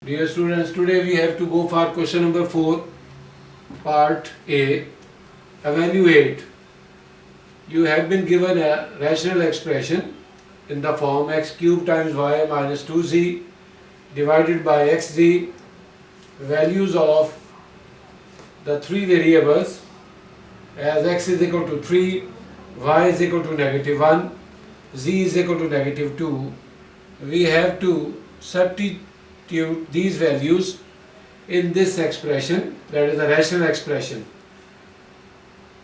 Dear students, today we have to go for question number 4, part A. Evaluate. You have been given a rational expression in the form x cube times y minus 2z divided by xz. Values of the three variables as x is equal to 3, y is equal to negative 1, z is equal to negative 2. We have to substitute these values in this expression, that is a rational expression.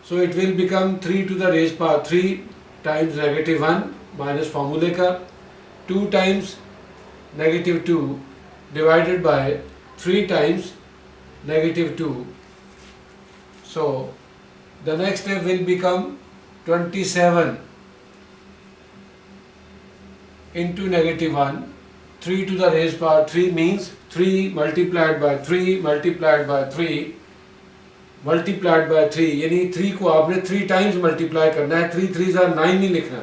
So it will become 3 to the raised power 3 times negative 1 minus formula का 2 times negative 2 divided by 3 times negative 2. So the next step will become 27 into negative 1. 3 to the raised power 3 means 3 multiplied by 3 multiplied by 3 multiplied by 3, यानी 3 को आपने 3 times multiply करना है. 3 3 9 नहीं लिखना,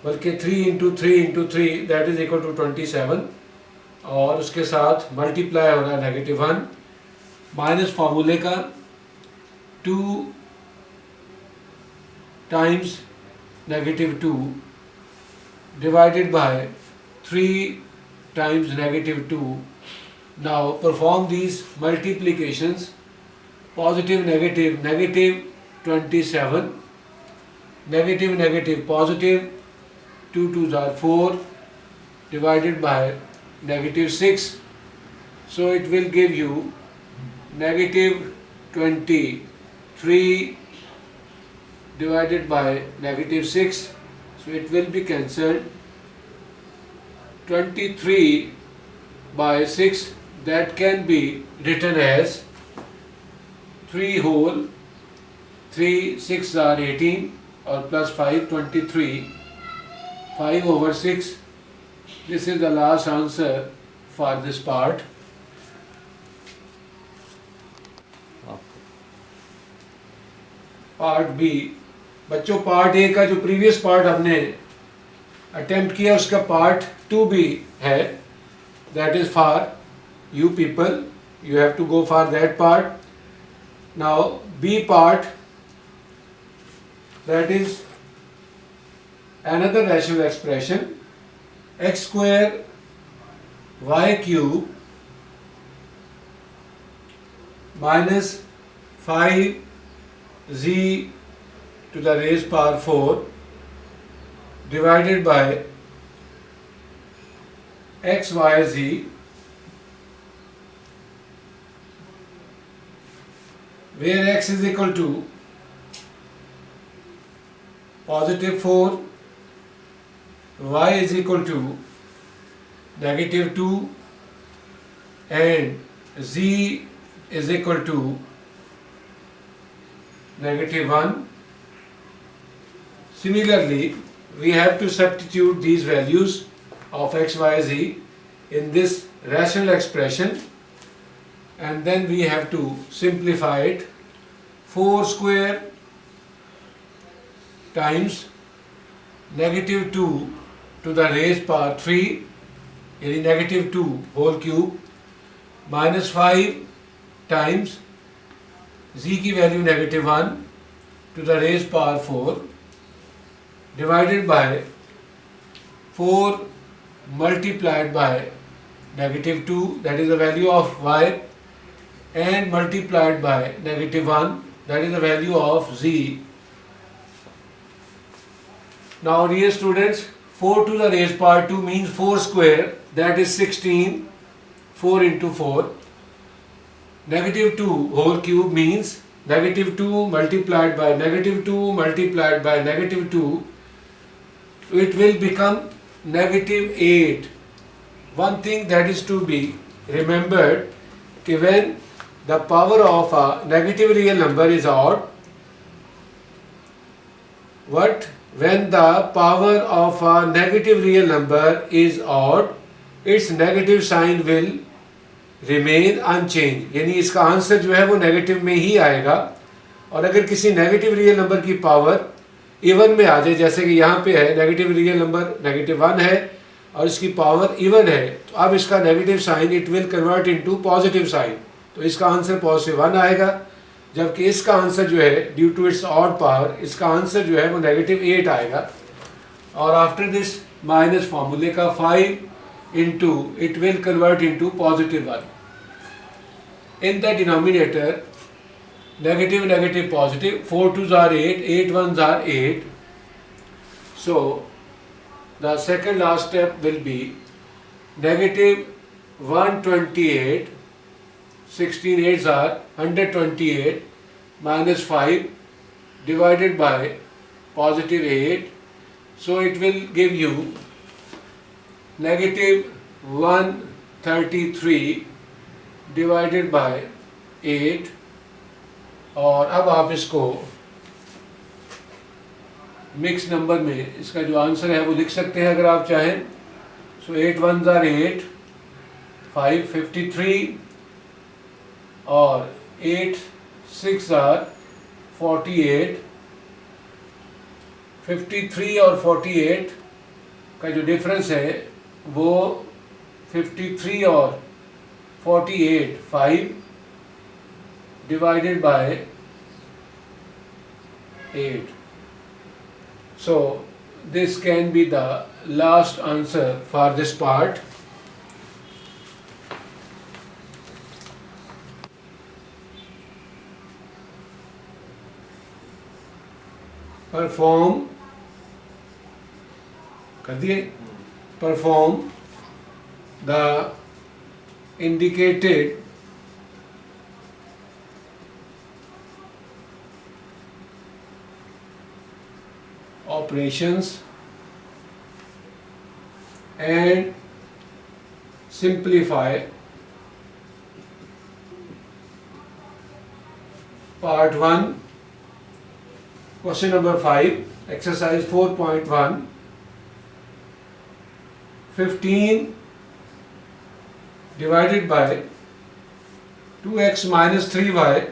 बल्कि 3 into 3 that is equal to 27 और उसके साथ मल्टीप्लाई हो रहा है नेगेटिव 1 माइनस फार्मूले का 2 times negative 2 divided by 3 times negative 2. Now perform these multiplications. Positive negative negative 27, negative negative positive 2 2s are 4 divided by negative 6. So it will give you negative 23 divided by negative 6. So it will be cancelled. 23 by 6, that can be written as 3 whole, 3 6 are 18 or plus 5 23, 5 over 6. This is the last answer for this part. Part B. बच्चों part A का जो previous part हमने attempt किया उसका part 2 भी है, that is for you people, you have to go for that part. Now B part, that is another rational expression x square y cube minus 5z to the raised power 4 divided by x y z where x is equal to positive 4, y is equal to negative 2 and z is equal to negative 1. Similarly, we have to substitute these values of x, y, z in this rational expression and then we have to simplify it. 4 square times negative 2 to the raised power 3, यानी negative 2 whole cube minus 5 times z की value negative 1 to the raised power 4 divided by 4 multiplied by negative 2, that is the value of y, and multiplied by negative 1, that is the value of z. Now dear students, 4 to the raised power 2 means 4 square, that is 16, 4 into 4. Negative 2 whole cube means negative 2 multiplied by negative 2 multiplied by negative 2. It will become negative 8. One thing that is to be remembered, when the power of a negative real number is odd, when the power of a negative real number is odd, its negative sign will remain unchanged. यानी इसका answer जो है वो negative में ही आएगा. और अगर किसी नेगेटिव रियल नंबर की पावर इवन में आ जाए, जैसे कि यहाँ पे है नेगेटिव रियल नंबर नेगेटिव 1 है और इसकी पावर इवन है, तो अब इसका negative sign it will convert into positive sign, तो इसका आंसर +1 आएगा। जबकि इसका आंसर जो है due to its odd power, इसका आंसर जो है वो -8 आएगा। और आफ्टर दिस माइनस फॉर्मूले का 5 into it will convert into +1। In the denominator negative negative positive, 4 2s are 8, 8 1s are 8. So the second last step will be -128, 16 8s are 128 minus 5 divided by +8. So it will give you -133 divided by 8। और अब आप इसको mix number में इसका जो answer है वो लिख सकते हैं अगर आप चाहें। सो 8 1s are 8, 5 53 और 8 6 are 48। 53 और 48 का जो डिफरेंस है वो 53 और 48 5 divided by 8. So this can be the last answer for this part. Perform कर दिए। Perform the indicated operations and simplify part 1, question number 5, exercise 4.1। 15 divided by 2x minus 3y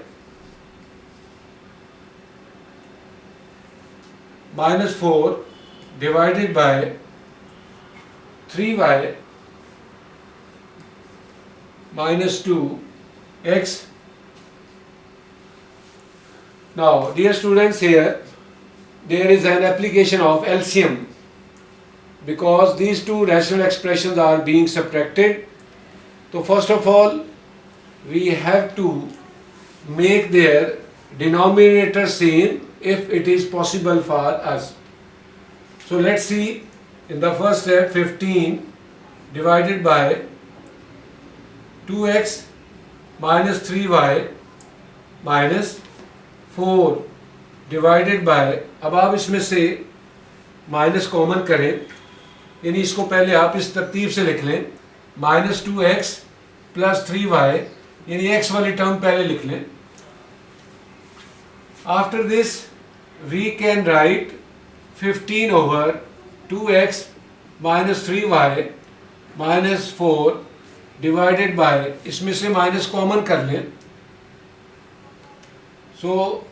minus 4 divided by 3y minus 2x. Now dear students, here there is an application of LCM because these two rational expressions are being subtracted. So first of all we have to make their denominator same if it is possible for us. So let's see, in the first step 15 divided by 2x minus 3y minus 4 divided by, अब आप इसमें से minus common करें, यानी इसको पहले आप इस तरतीब से लिख लें, -2x + 3y, यानी x वाली टर्म पहले लिख लें। After this we can write 15 over 2x minus 3y minus 4 divided by, इसमें से माइनस कॉमन कर लें, so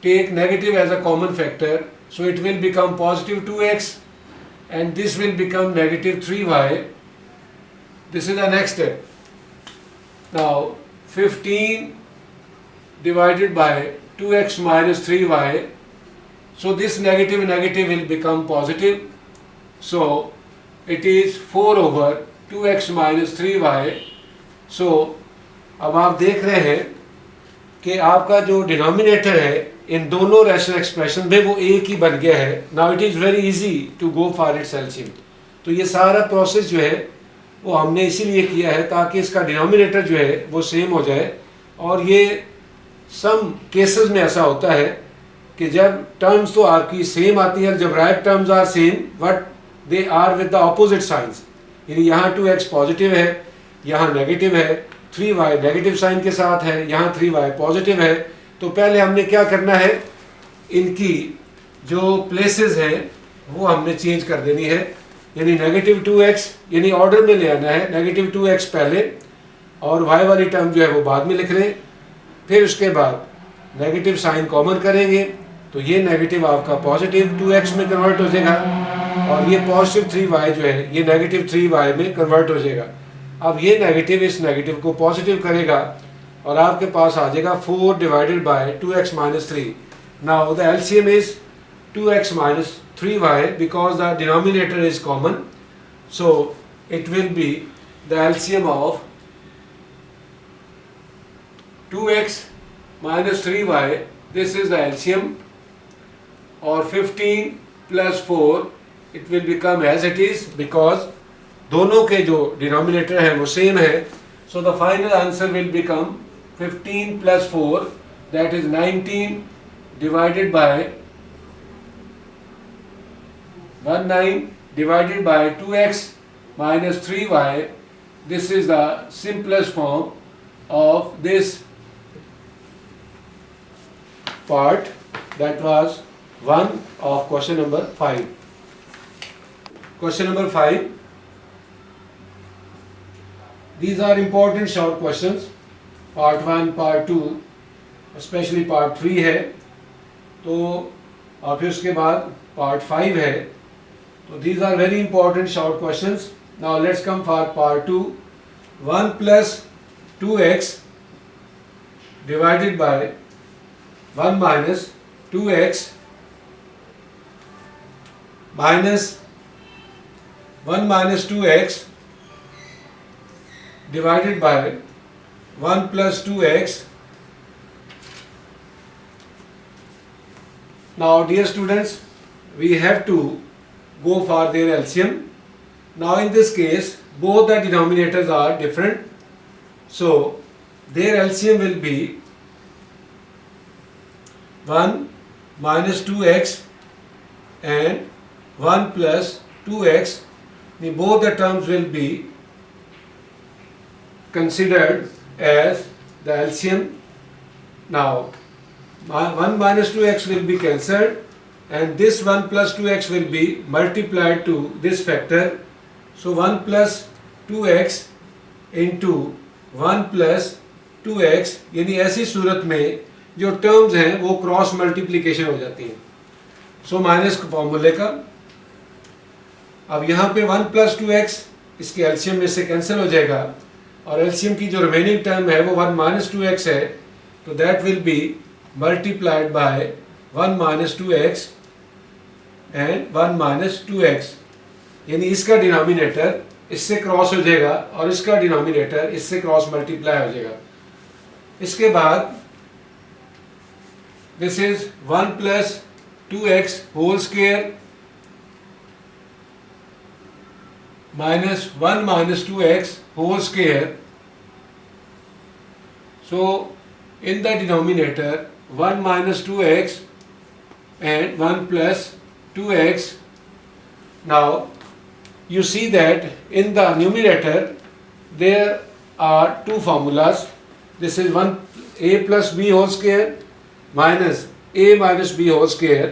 take negative as a common factor, so it will become +2x and this will become -3y. This is the next step. Now 15 divided by 2x minus 3y, so this negative will become positive, so it is 4 over 2x minus 3y. So अब आप देख रहे हैं कि आपका जो denominator है इन दोनों रैशनल एक्सप्रेशन में वो एक ही बन गया है। Now it is very easy to go for its LCM. तो ये सारा प्रोसेस जो है वो हमने इसीलिए किया है ताकि इसका डिनोमिनेटर जो है वो सेम हो जाए। और ये सम केसेस में ऐसा होता है कि जब टर्म्स तो आपकी सेम आती है, जब right terms are same but they are with the opposite signs, यानी यहाँ 2x पॉजिटिव है, यहाँ नेगेटिव है, 3y नेगेटिव साइन के साथ है, यहाँ 3y पॉजिटिव है। तो पहले हमने क्या करना है, इनकी जो प्लेसेस हैं वो हमने चेंज कर देनी है, यानी -2x यानी ऑर्डर में ले आना है, -2x पहले और y वाली टर्म जो है वो बाद में लिख लें। फिर उसके बाद नेगेटिव साइन कॉमन करेंगे तो ये नेगेटिव आपका पॉजिटिव 2x में कन्वर्ट हो जाएगा। और ये पॉजिटिव 3y जो है ये नेगेटिव 3y में कन्वर्ट हो जाएगा। अब ये नेगेटिव इस नेगेटिव को पॉजिटिव करेगा और आपके पास आ जाएगा 4 divided by 2x minus 3। Now the LCM is 2x minus 3y because the denominator is common, so it will be the LCM of 2x minus 3y, this is the LCM, or 15 plus 4 it will become as it is because दोनों के जो denominator है वो same है, so the final answer will become 15 plus 4, that is 19 divided by 19 divided by 2x minus 3y. This is the simplest form of this part. That was one of question number 5. Question number 5. These are important short questions. Part 1, part 2, especially part 3 है, तो और फिर उसके बाद part 5 है. So these are very important short questions. Now let's come for part 2. 1 plus 2x divided by 1 minus 2x minus 1 minus 2x divided by 1 plus 2x. Now dear students, we have to go for their LCM. Now in this case both the denominators are different, so their LCM will be 1 minus 2x and 1 plus 2x. Both the terms will be considered as the LCM. Now 1 minus 2x will be cancelled and this 1 plus 2x will be multiplied to this factor. So 1 plus 2x into 1 plus 2x, यानी ऐसी सूरत में जो terms हैं वो cross multiplication हो जाती हैं. So minus फॉर्मूले का, अब यहाँ पे 1 प्लस 2x इसके एलसीएम में से कैंसिल हो जाएगा और एलसीएम की जो रिमेनिंग टर्म है वो 1 माइनस 2x है, तो that will B multiplied by 1 minus 2x and 1 minus 2x, यानी इसका डिनोमिनेटर इससे क्रॉस हो जाएगा और इसका डिनोमिनेटर इससे क्रॉस मल्टीप्लाई हो जाएगा. इसके बाद this is 1 plus 2x whole square minus 1 minus 2x whole square. So in the denominator 1 minus 2x and 1 plus 2x. Now you see that in the numerator there are two formulas. This is 1 a plus b whole square minus a minus b whole square,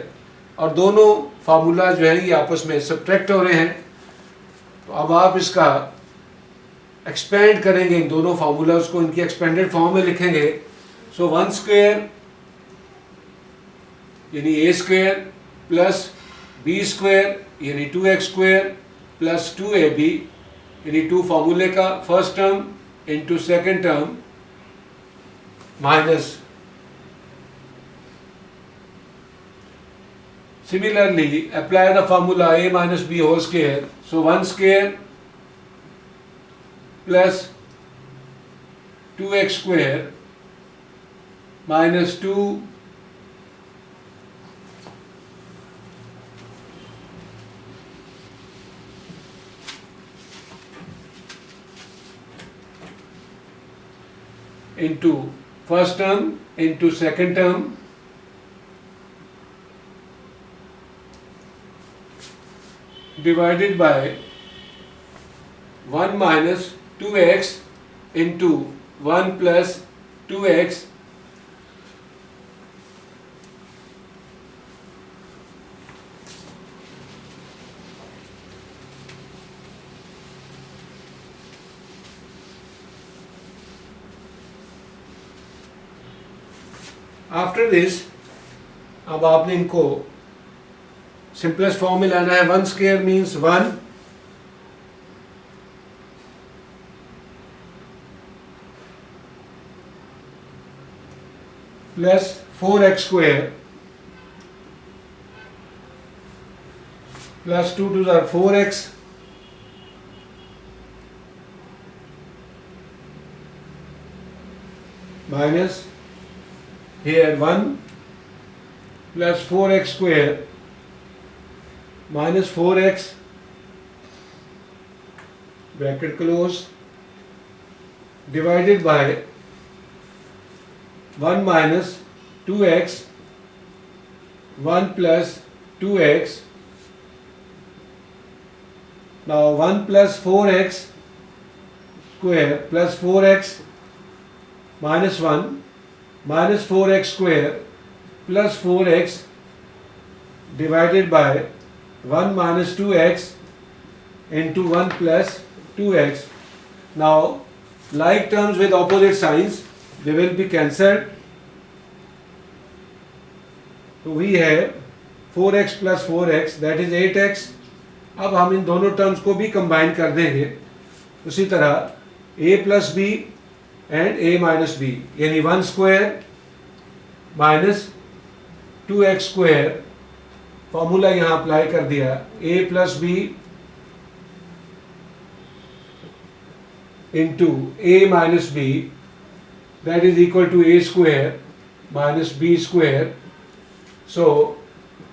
और दोनों formula जो है ये आपस में subtract हो रहे हैं. तो अब आप इसका एक्सपेंड करेंगे, इन दोनों फार्मूलाज को इनकी एक्सपेंडेड फॉर्म में लिखेंगे. सो 1 स्क्वायर यानी ए स्क्वायर प्लस बी स्क्वायर यानी 2x स्क्वायर प्लस 2ab यानी 2 फार्मूले का first term into second term minus. Similarly apply the formula a minus b whole square. So 1 square plus 2x square minus 2 into first term into second term divided by 1 minus 2x into 1 plus 2x after this. अब आपने इनको simplest form में लाना है. 1 square means 1 plus 4x square plus 2 2s are 4x minus here 1 plus 4x square minus 4x bracket close divided by 1 minus 2x 1 plus 2x. Now 1 plus 4x square plus 4x minus 1 minus 4x square plus 4x divided by 1 minus 2x into 1 plus 2x. Now like terms with opposite signs, they will be cancelled. So we have 4x plus 4x, that is 8x. अब हम इन दोनों terms को भी combine कर देंगे. उसी तरह a plus B and a minus B, यानी 1 square minus 2x square. Formula यहाँ अप्लाई कर दिया. a plus B into a minus B, that is equal to a square minus b square. So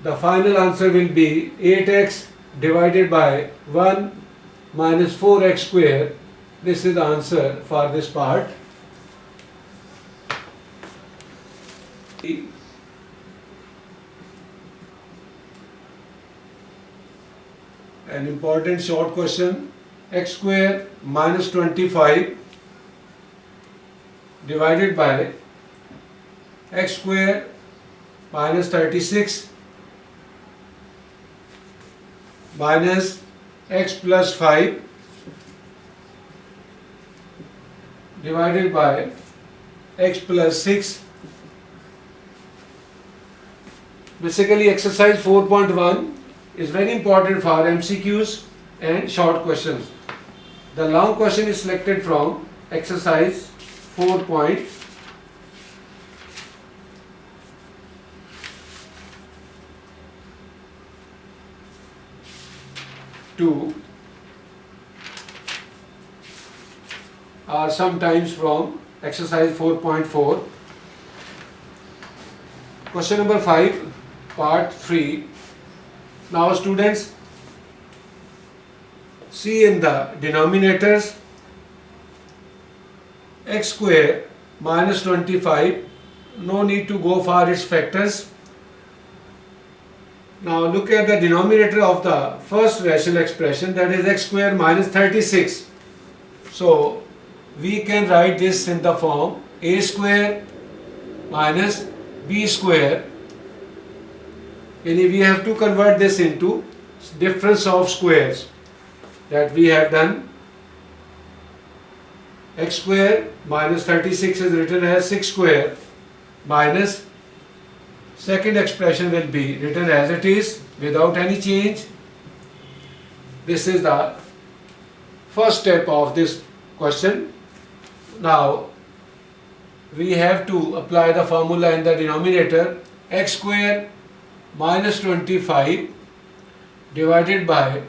the final answer will be 8x divided by 1 minus 4x square. This is the answer for this part. An important short question. X square minus 25 divided by x square minus 36 minus x plus 5 divided by x plus 6. Basically exercise 4.1 is very important for MCQs and short questions. The long question is selected from exercise 4.2. Or sometimes from exercise 4.4. Question number 5, part 3. Now students, see in the denominators x square minus 25, no need to go for its factors. Now look at the denominator of the first rational expression, that is x square minus 36. So we can write this in the form a square minus b square. And we have to convert this into difference of squares. That we have done. X square minus 36 is written as 6 square minus second expression will be written as it is without any change. This is the first step of this question. Now we have to apply the formula in the denominator. X square minus 25 divided by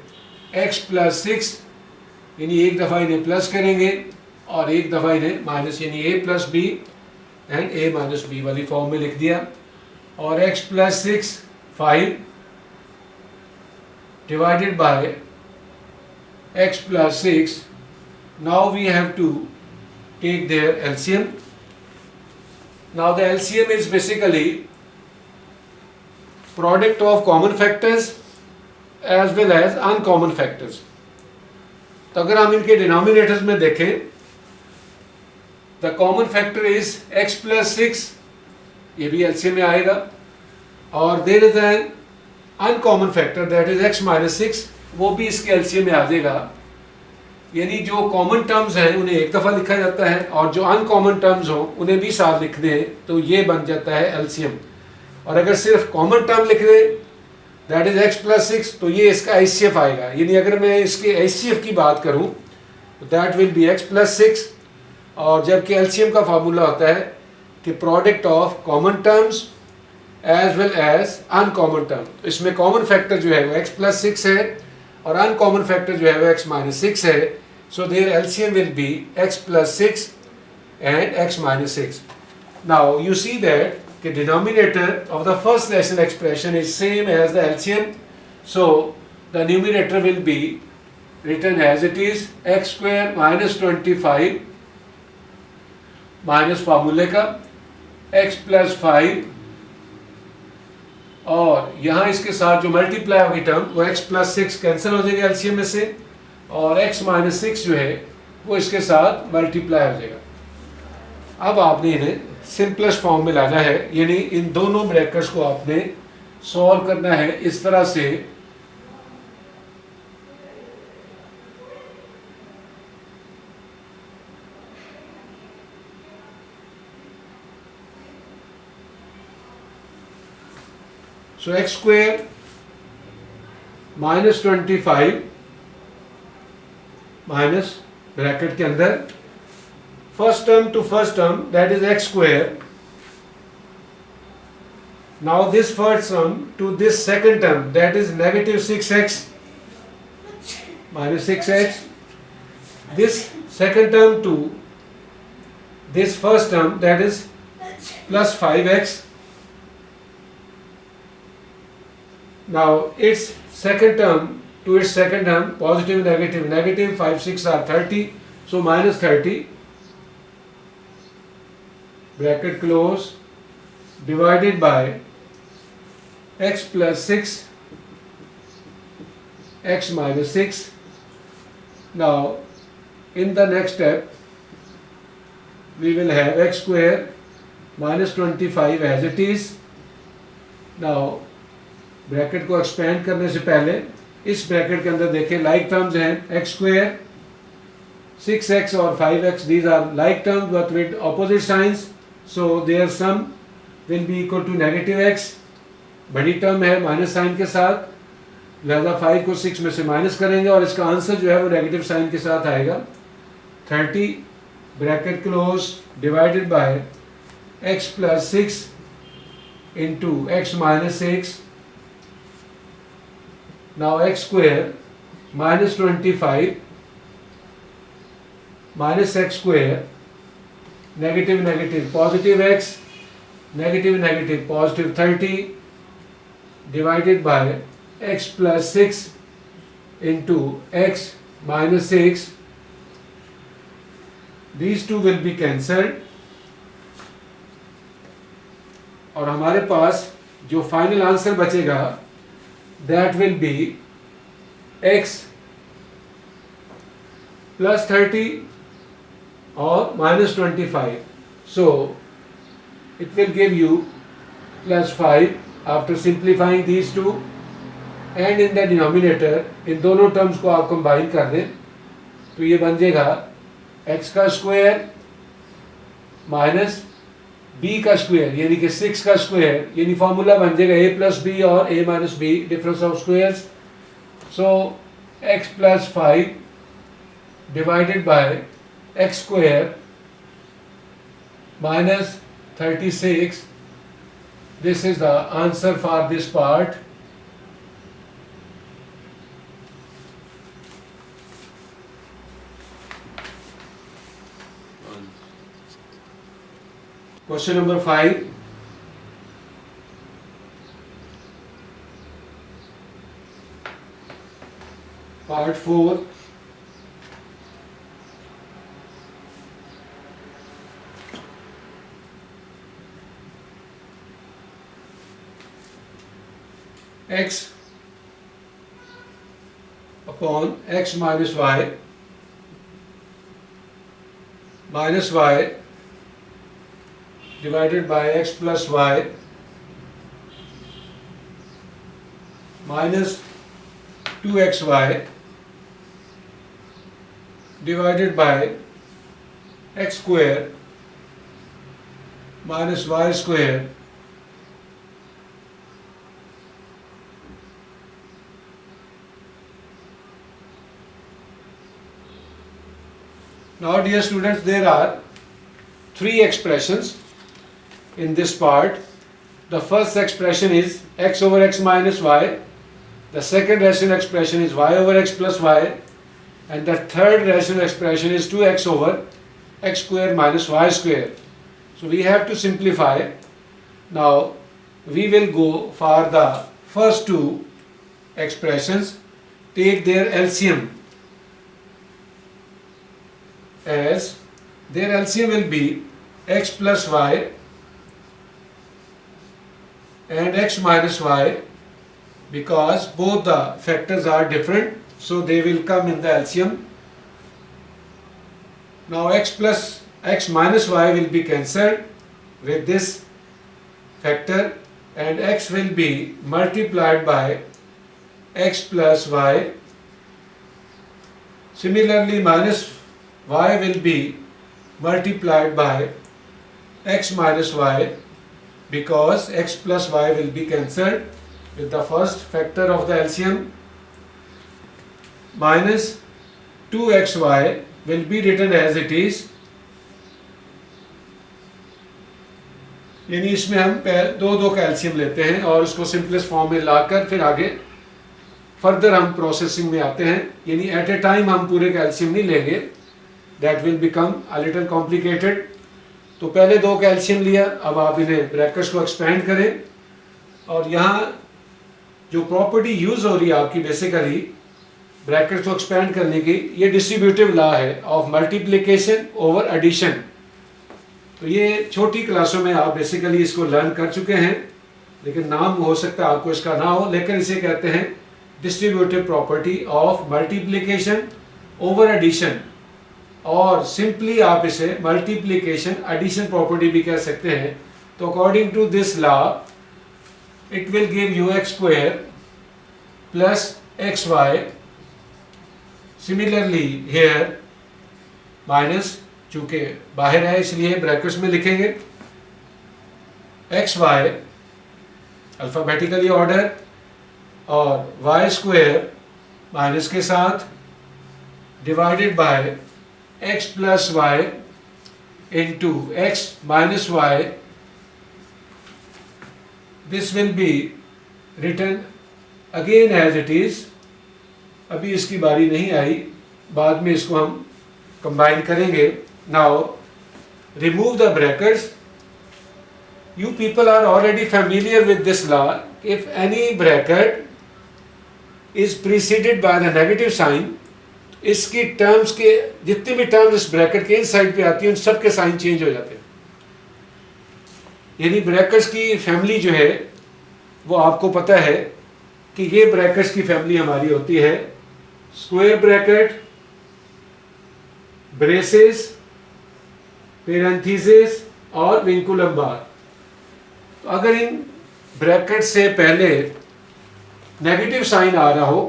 x plus 6, यानी एक दफ़ा इन्हें plus करेंगे और एक दफ़ा इन्हें minus, यानी a plus B and a minus B वाली फॉर्म में लिख दिया. और x plus 6 5 divided by x plus 6. Now we have to take their LCM. Now the LCM is basically product of common factors as well as uncommon factors. तो अगर हम इनके denominators में देखें, the common factor is x plus 6, ये भी LCM में आएगा. और there is an uncommon factor that is x minus 6, वो भी इसके एलसीएम में आ जाएगा. यानी जो कॉमन टर्म्स हैं उन्हें एक दफ़ा लिखा जाता है और जो अनकॉमन टर्म्स हों उन्हें भी साथ लिख दें तो ये बन जाता है एलसीएम. और अगर सिर्फ कॉमन टर्म लिख दें दैट इज x प्लस 6, तो ये इसका HCF आएगा। यानी अगर मैं इसके HCF की बात करूं तो that will be x plus 6, और जबकि LCM का फार्मूला होता है कि product of common terms as well as uncommon term. तो इसमें कॉमन फैक्टर जो है वो x प्लस 6 है और अनकॉमन फैक्टर जो है वो x माइनस 6 है। So there LCM will be x plus 6 and x minus 6. Now you see that the denominator of the first rational expression is same as the LCM, so the numerator will be written as it is x square minus 25 minus फार्मूले का x plus 5, और यहाँ इसके साथ जो multiply होगी term वो x plus 6 cancel हो जाएगा LCM में से, और x minus 6 जो है वो इसके साथ मल्टीप्लाई हो जाएगा। अब आपने इन्हें सिंपलेस्ट फॉर्म में लाना है, यानी इन दोनों ब्रैकेट्स को आपने सॉल्व करना है इस तरह से so x square minus 25 minus bracket के अंदर first term to first term, that is x square. Now this first term to this second term, that is negative 6x minus 6x. This second term to this first term, that is plus 5x. Now its second term to its second term, positive, negative 5, 6 are 30, so minus 30. Bracket close, divided by x plus 6 x minus 6. Now in the next step we will have x square minus 25 as it is. Now bracket को expand करने से पहले इस bracket के अंदर देखें like terms हैं, x square 6x और 5x, these are like terms but with opposite signs, so their sum will be equal to negative x. बड़ी टर्म है माइनस साइन के साथ, लिहाजा 5 को 6 में से माइनस करेंगे और इसका आंसर जो है वो नेगेटिव साइन के साथ आएगा। 30 bracket close divided by x plus 6 into x minus 6. Now x square minus 25 minus x square negative negative positive x, negative negative positive 30 divided by x plus 6 into x minus 6. These two will be cancelled और हमारे पास जो final answer बचेगा that will be x plus 30 or minus 25. So it will give you plus 5 after simplifying these two, and in the denominator इन दोनों terms को आप combine कर दें तो ये बन जाएगा x का स्क्वायर माइनस b का स्क्वायर यानी कि 6 का स्क्वायर, यानी फॉर्मूला बन जाएगा a प्लस बी और a minus B, difference of squares. So x plus 5 divided by x square minus 36. This is the answer for this part. Question number 5. Part 4. X upon x minus y divided by x plus y minus 2xy divided by x square minus y square Now dear students, there are three expressions in this part. The first expression is x over x minus y. The second rational expression is y over x plus y. And the third rational expression is 2x over x square minus y square. So we have to simplify. Now we will go for the first two expressions, take their LCM, as their LCM will be x plus y and x minus y, because both the factors are different, so they will come in the LCM. Now x minus y will be cancelled with this factor, and x will be multiplied by x plus y. Similarly, minus y will be multiplied by x minus y, because x plus y will be cancelled with the first factor of the LCM. Minus 2xy will be written as it is. यानी इसमें हम दो का LCM लेते हैं और उसको simplest form में लाकर फिर आगे फर्दर हम प्रोसेसिंग में आते हैं, यानी एट ए टाइम हम पूरे का एलसीएम नहीं लेंगे, that will become a little complicated. तो पहले दो का एलसीएम लिया, अब आप इन्हें ब्रैकेट्स को एक्सपेंड करें, और यहाँ जो प्रॉपर्टी यूज हो रही है आपकी बेसिकली ब्रैकेट्स को एक्सपेंड करने की, ये डिस्ट्रीब्यूटिव लॉ है ऑफ मल्टीप्लिकेशन ओवर एडिशन. तो ये छोटी क्लासों में आप बेसिकली इसको लर्न कर चुके हैं, लेकिन नाम हो सकता है आपको इसका ना हो, लेकिन इसे कहते हैं distributive property of multiplication over addition, और सिंपली आप इसे मल्टीप्लिकेशन एडिशन प्रॉपर्टी भी कह सकते हैं. तो according to this law it will give you x square plus xy. Similarly here minus, चूंकि बाहर है इसलिए ब्रैकेट्स में लिखेंगे xy अल्फाबेटिकली ऑर्डर, और y स्क्वायर माइनस के साथ divided by x plus y into x minus y. This will be written again as it is. अभी इसकी बारी नहीं आई, बाद में इसको हम कंबाइन करेंगे. Now remove the brackets. You people are already familiar with this law. If any bracket is preceded by the negative sign, इसकी टर्म्स के जितने भी टर्म्स इस ब्रैकेट के इन साइड पे आती हैं उन सब के साइन चेंज हो जाते हैं. यानी ब्रैकेट्स की फैमिली जो है वो आपको पता है कि ये ब्रैकेट्स की फैमिली हमारी होती है स्क्वायर ब्रैकेट, ब्रेसेस, पेरेंथीसेस और विंकुलम बार. तो अगर इन ब्रैकेट से पहले नेगेटिव साइन आ रहा हो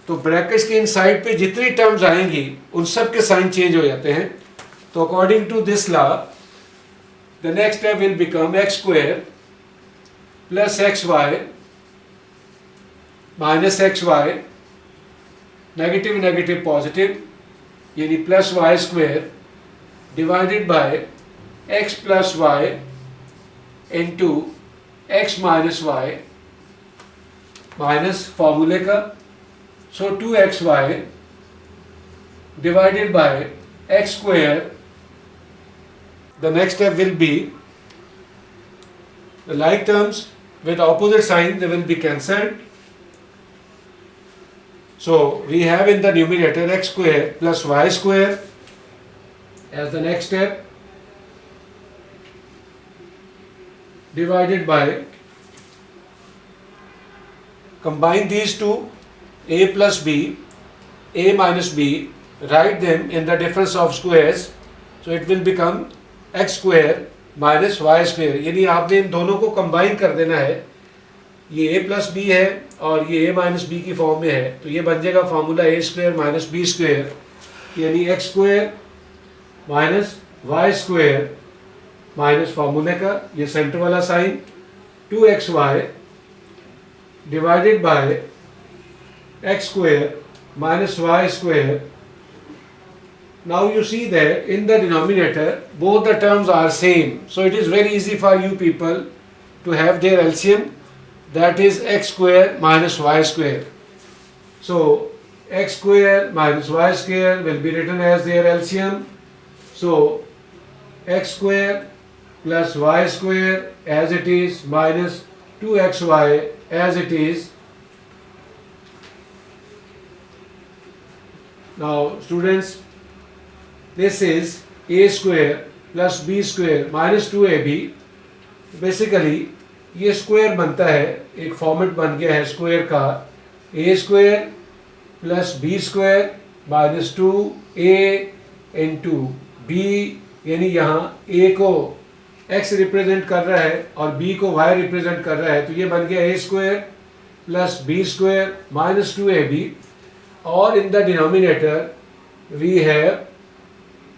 तो ब्रैकेट्स के इन साइड पे जितनी टर्म्स आएंगी उन सब के साइन चेंज हो जाते हैं. तो according to this law the next step will become x square plus xy minus xy, negative negative positive, यानी plus y square divided by x plus y into x minus y minus फॉर्मूले का. So 2xy divided by x square. The next step will be the like terms with opposite sign, they will be cancelled. So we have in the numerator x square plus y square as the next step, divided by, combine these two, a plus b, a minus b, write them in the difference of squares, so it will become x square minus Y square. यानी आपने इन दोनों को combine कर देना है. ये a plus B है और ये a माइनस बी की फॉर्म में है, तो ये बन जाएगा formula a square minus B square, यानी x square minus Y square minus फॉर्मूले का ये सेंटर वाला sign 2xy divided by x square minus Y square Now you see that in the denominator both the terms are same, so it is very easy for you people to have their LCM, that is x square minus y square. So x square minus y square will be written as their LCM. So x square plus y square as it is minus 2xy as it is. Now students, this is a square plus b square minus 2ab. Basically ये square बनता है, एक format बन गया है square का, a square plus B square minus 2a into b, यानी यहाँ a को x रिप्रेजेंट कर रहा है और b को y रिप्रेजेंट कर रहा है, तो ये बन गया a square plus B square minus 2ab. और in the denominator we have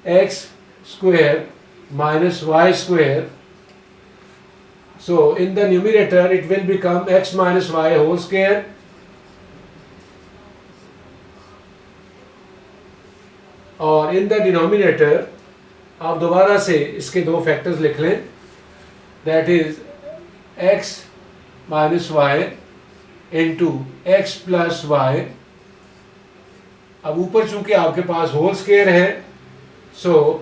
x square minus y square. So in the numerator it will become x minus y whole square. और in the denominator आप दोबारा से इसके दो factors लिख लें, that is x minus y into x plus y. अब ऊपर चूंकि आपके पास होल स्क्वायर है, so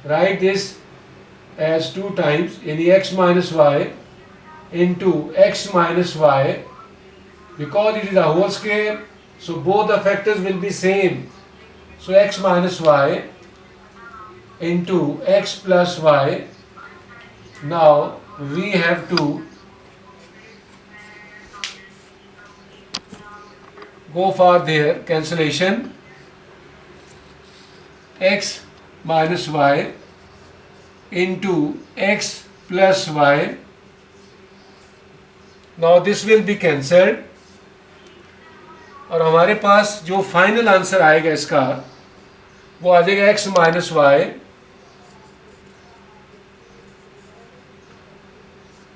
write this as 2 times in x minus y into x minus y, because it is a whole square, so both the factors will be same. So x minus y into x plus y. Now we have to go for their cancellation. X minus y into x plus y. Now this will be cancelled और हमारे पास जो final answer आएगा इसका वो आ जाएगा x minus Y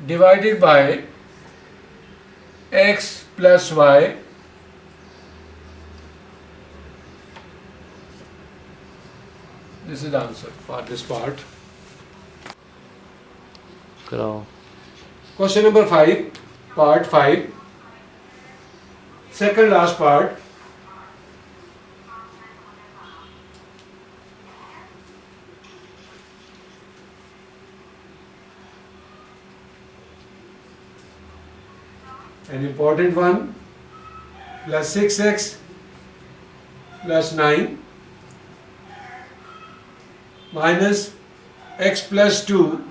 divided by x plus Y. This is the answer for this part. Question number 5, part 5, second last part. An important one, plus 6x plus 9 minus x plus 2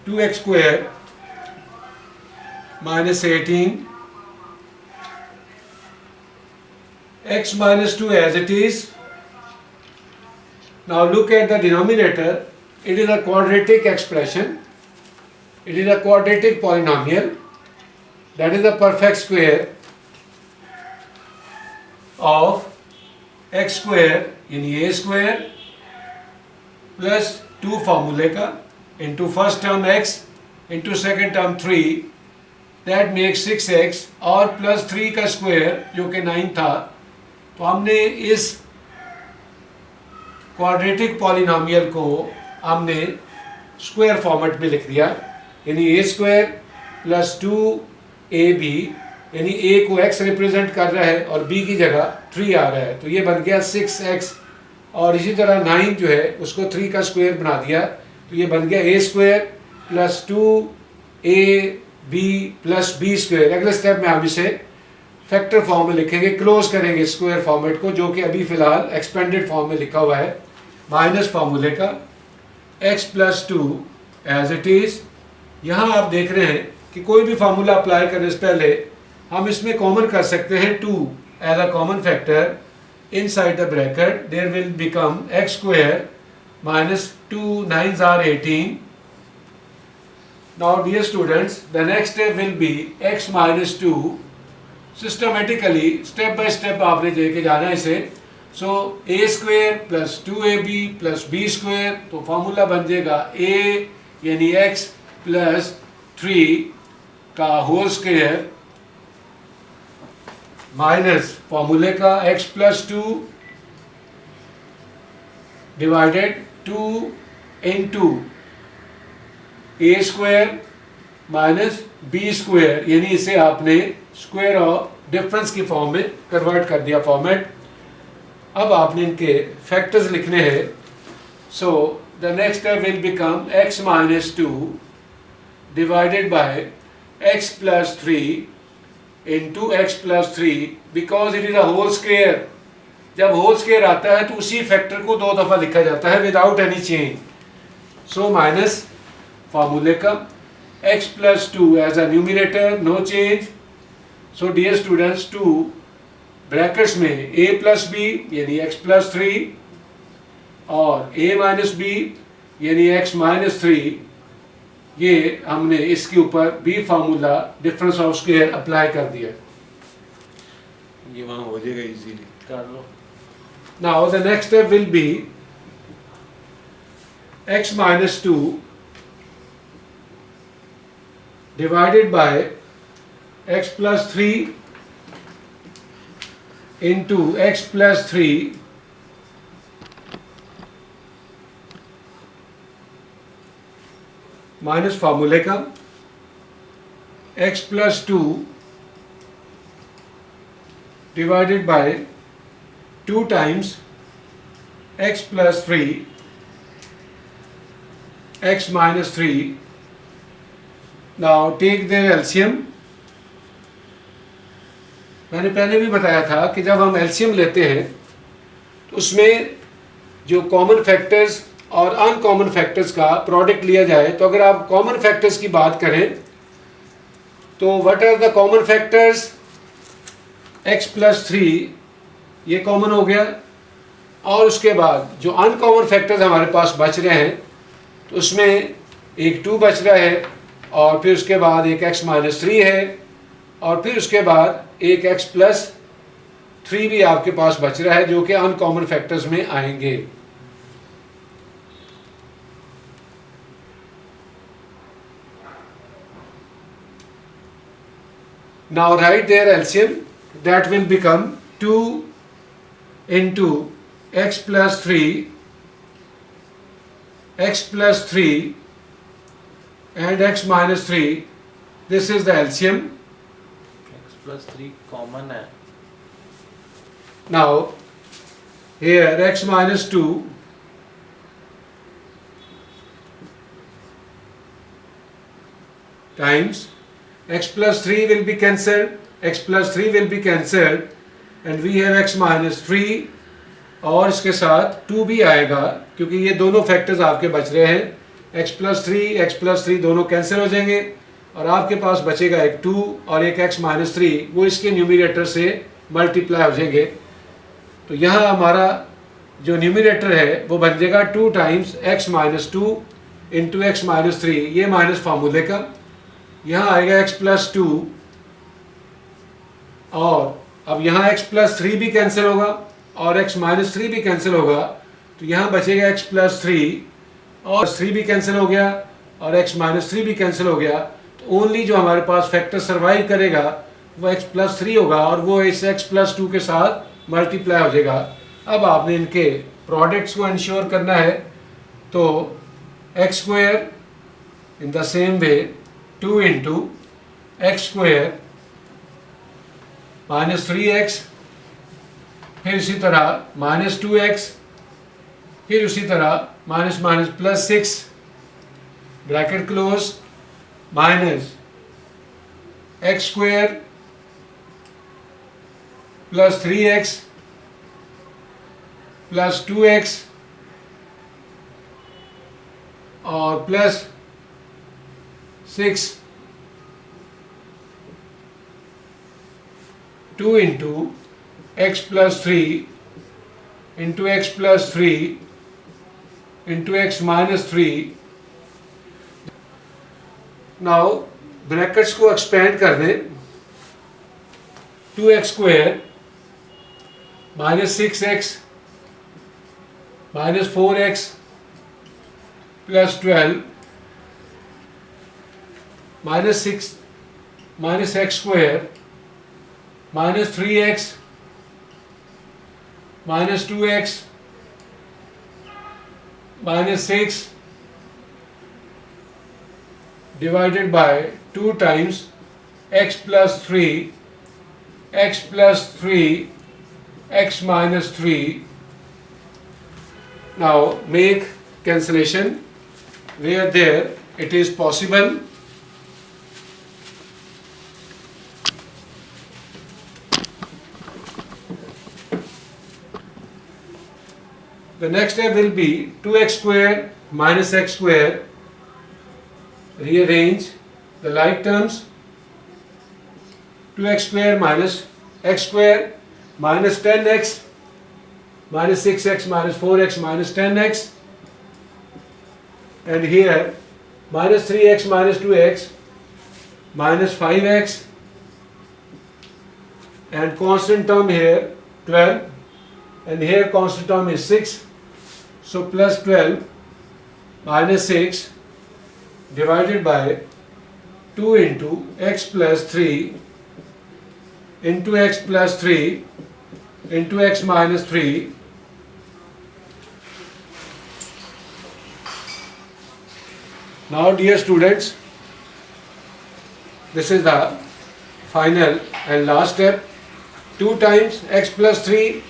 2x square minus 18 x minus 2 as it is. Now look at the denominator. It is a quadratic expression. It is a quadratic polynomial, that is a perfect square of x square यानी a square plus 2 फॉर्मूले का into first term x into second term 3, that makes 6x और plus 3 का square जो कि 9 था. तो हमने इस क्वाड्रेटिक पॉलिनोमियल को हमने स्क्वायर फॉर्मेट में लिख दिया, यानी a स्क्वायर प्लस 2ab, यानी a को x रिप्रेजेंट कर रहा है और b की जगह 3 आ रहा है, तो ये बन गया 6x. और इसी तरह 9 जो है उसको 3 का स्क्वायर बना दिया, तो ये बन गया a square plus 2ab plus b square. अगले स्टेप में हम इसे फैक्टर फॉर्म में लिखेंगे, क्लोज करेंगे स्क्वायर फॉर्मेट को, जो कि अभी फिलहाल एक्सपेंडेड फॉर्म में लिखा हुआ है माइनस फॉर्मूले का. x plus 2 as it is. यहाँ आप देख रहे हैं कि कोई भी फार्मूला अप्लाई करने से पहले हम इसमें कॉमन कर सकते हैं 2 as a common factor. Inside the bracket there will become x square minus 2 9s are 18. Now dear students, the next step will be x minus 2. Systematically step by step आपने लेके जाना है इसे. So a square plus 2ab plus b square, तो formula बन जाएगा a यानी x plus 3 का होल स्क्वायर माइनस फॉर्मूले का x plus 2 divided 2 into A square minus B square, यानी इसे आपने स्क्वायर ऑफ डिफरेंस की फॉर्म में कन्वर्ट कर दिया फॉर्मेट। अब आपने इनके फैक्टर्स लिखने हैं। So the next step will become x minus 2 divided by x plus 3 into x plus 3 because it is a whole square. जब होल स्क्वायर आता है तो उसी फैक्टर को दो दफा लिखा जाता है without any change. So minus फॉर्मूले का x plus 2 as a numerator, no change. So dear students, 2 brackets में a plus b यानी x plus 3 और a minus b यानी x minus 3, ये हमने इसके ऊपर b formula difference of square apply कर दिया। ये वहाँ हो जाएगा इजीली, कर लो। Now the next step will be x minus 2 divided by x plus 3 into x plus 3 minus formula का x plus 2 divided by 2 times x plus 3 x minus 3. Now take their LCM. मैंने पहले भी बताया था कि जब हम LCM लेते हैं तो उसमें जो कॉमन फैक्टर्स और अनकॉमन फैक्टर्स का प्रोडक्ट लिया जाए, तो अगर आप कॉमन फैक्टर्स की बात करें तो what are the common factors, x plus 3 ये कॉमन हो गया, और उसके बाद जो अनकॉमन फैक्टर्स हमारे पास बच रहे हैं तो उसमें एक 2 बच रहा है, और फिर उसके बाद एक x माइनस 3 है, और फिर उसके बाद एक x प्लस 3 भी आपके पास बच रहा है जो कि अनकॉमन फैक्टर्स में आएंगे। Now write their LCM. That will become 2 into x plus 3 and x minus 3. This is the LCM. x plus 3 common है। Now here x minus 2 times x plus 3 will be cancelled, x plus 3 will be cancelled, and we have x minus 3, और इसके साथ 2 भी आएगा क्योंकि ये दोनों factors आपके बच रहे हैं। x प्लस 3 दोनों कैंसिल हो जाएंगे और आपके पास बचेगा एक 2 और एक x माइनस 3, वो इसके न्यूमरेटर से मल्टीप्लाई हो जाएंगे। तो यहाँ हमारा जो न्यूमरेटर है वो बन जाएगा 2 times x minus 2 into x minus 3, ये माइनस फार्मूले का। यहाँ आएगा x प्लस 2, और अब यहाँ x प्लस 3 भी कैंसिल होगा और x माइनस 3 भी कैंसिल होगा, तो यहाँ बचेगा x प्लस 3 और 3 भी कैंसिल हो गया और x माइनस 3 भी कैंसिल हो गया। तो ओनली जो हमारे पास फैक्टर सर्वाइव करेगा वो x प्लस 3 होगा और वो इस x प्लस 2 के साथ मल्टीप्लाई हो जाएगा। अब आपने इनके प्रोडक्ट्स को इंश्योर करना है, तो x square in the same way 2 into x square minus 3x, फिर इसी तरह माइनस 2x, फिर उसी तरह minus minus plus 6 bracket close, minus x square plus 3x plus 2x और plus 6, 2 into x plus 3 into x plus 3 into x minus 3। Now brackets को expand कर दें, 2x square minus 6x minus 4x plus 12 minus 6 minus x square minus 3x minus 2x minus 6 divided by 2 times x plus 3 x plus 3 x minus 3. Now make cancellation where there it is possible. The next step will be 2x square minus x square. Rearrange the like terms. 2x square minus x square minus 10x minus 6x minus 4x minus 10x, and here minus 3x minus 2x minus 5x, and constant term here 12, and here constant term is 6, so plus 12 minus 6 divided by 2 into x plus 3 into x plus 3 into x minus 3. Now dear students, this is the final and last step. 2 times x plus 3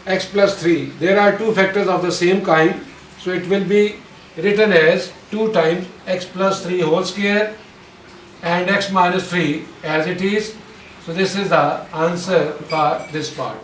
x plus 3. There are two factors of the same kind, so it will be written as 2 times x plus 3 whole square and x minus 3 as it is. So this is the answer for this part.